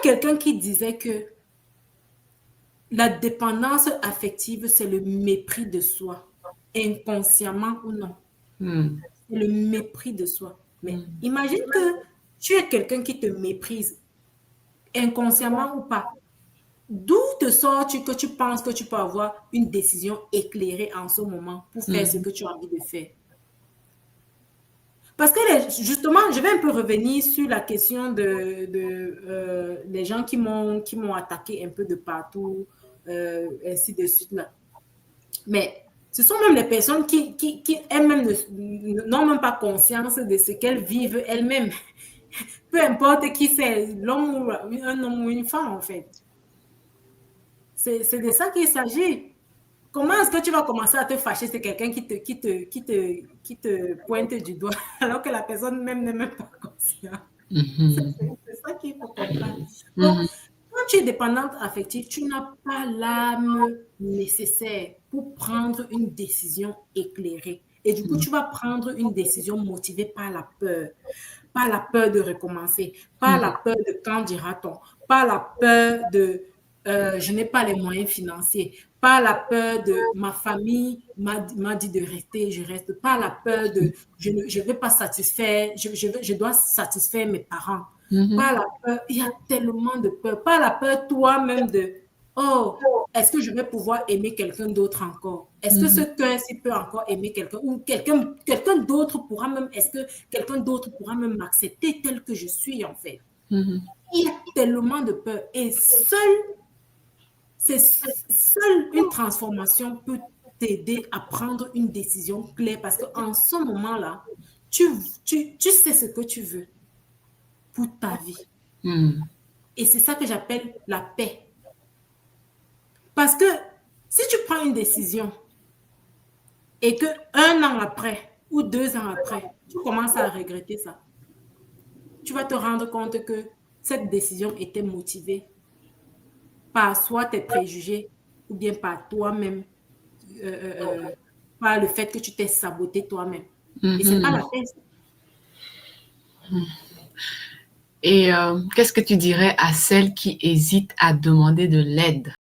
quelqu'un qui disait que la dépendance affective, c'est le mépris de soi, inconsciemment ou non. C'est le mépris de soi. Mais imagine que tu es quelqu'un qui te méprise, inconsciemment ou pas. D'où te sors-tu que tu penses que tu peux avoir une décision éclairée en ce moment pour faire ce que tu as envie de faire? Parce que justement, je vais un peu revenir sur la question de les gens qui m'ont attaqué un peu de partout, ainsi de suite là. Mais ce sont même les personnes qui elles-mêmes n'ont même pas conscience de ce qu'elles vivent elles-mêmes. Peu importe qui c'est, l'homme ou un homme ou une femme en fait. C'est de ça qu'il s'agit. Comment est-ce que tu vas commencer à te fâcher c'est quelqu'un qui te pointe du doigt alors que la personne même n'est même pas consciente? C'est ça qu'il faut comprendre. Donc, quand tu es dépendante affective, tu n'as pas l'âme nécessaire pour prendre une décision éclairée. Et du coup, tu vas prendre une décision motivée par la peur de recommencer, par la peur de quand dira-t-on, par la peur de je n'ai pas les moyens financiers, par la peur de ma famille m'a dit de rester, je reste, par la peur de je ne vais pas satisfaire, je dois satisfaire mes parents, par la peur, il y a tellement de peur, par la peur toi-même de oh, est-ce que je vais pouvoir aimer quelqu'un d'autre encore? Est-ce que ce cœur-ci peut encore aimer quelqu'un? Ou quelqu'un d'autre pourra même, est-ce que quelqu'un d'autre pourra même m'accepter tel que je suis en fait? Il y a tellement de peur. Et seule une transformation peut t'aider à prendre une décision claire parce qu'en ce moment-là, tu sais ce que tu veux pour ta vie. Et c'est ça que j'appelle la paix. Parce que si tu prends une décision et que 1 an après ou 2 ans après, tu commences à regretter ça, tu vas te rendre compte que cette décision était motivée par soit tes préjugés ou bien par toi-même, par le fait que tu t'es saboté toi-même. Et c'est pas la peine. Et qu'est-ce que tu dirais à celles qui hésitent à demander de l'aide?